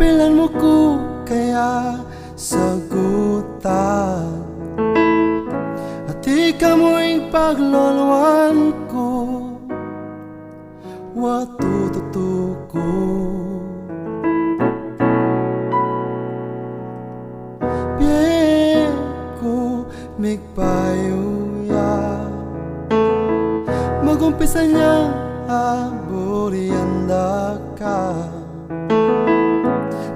Pilan mo ko kaya sagutan, at ikaw mo'y pagluluan ko, watututuko. Bieko migpayuya, magumpisa niya aburianda ka.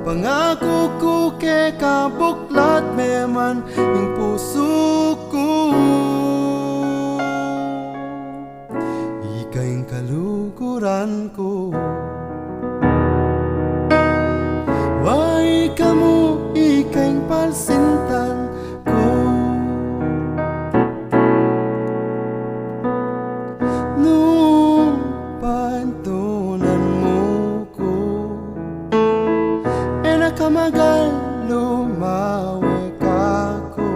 Pangako ko kay kabuklat meman ing puso ko, ika'y kaluguran ko. Wai kamu ika'y palsintan ko, nung pantunan mo ko, kamagal lumawi kako.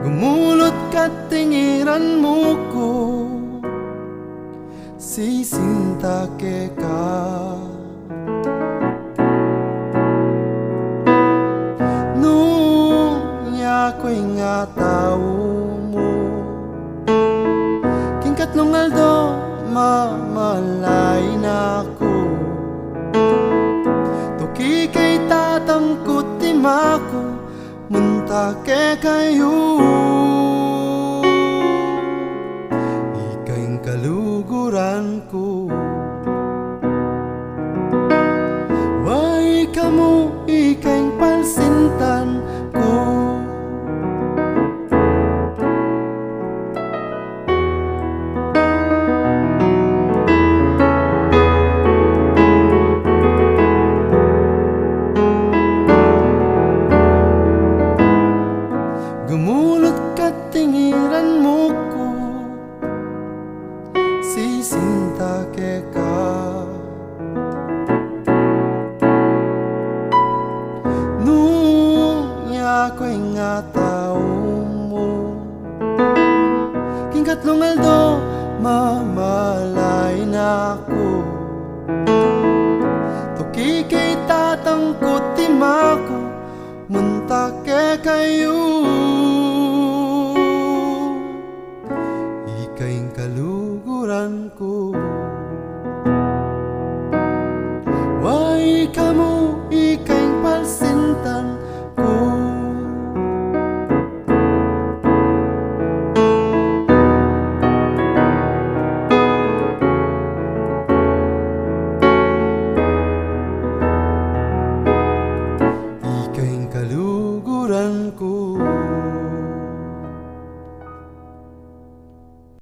Gumulot ka tingiran mo ko, sisinta ke ka. Nung ako'y nga tao mo, kingkatlong aldo mamalay na ako. Kikay tatangkot timako, munta ke kayo. Ika'y kaluguran ko. Wai kamu ika'y palsintan ko. Gumulot ka tingiran mo ko, sisinta ke ka. Nung ako'y nga tao mo, kingkatlong aldo mamalay na ako. Tuki kay tatangkot timako, munta ke kayo. Ika'y kaluguran ko.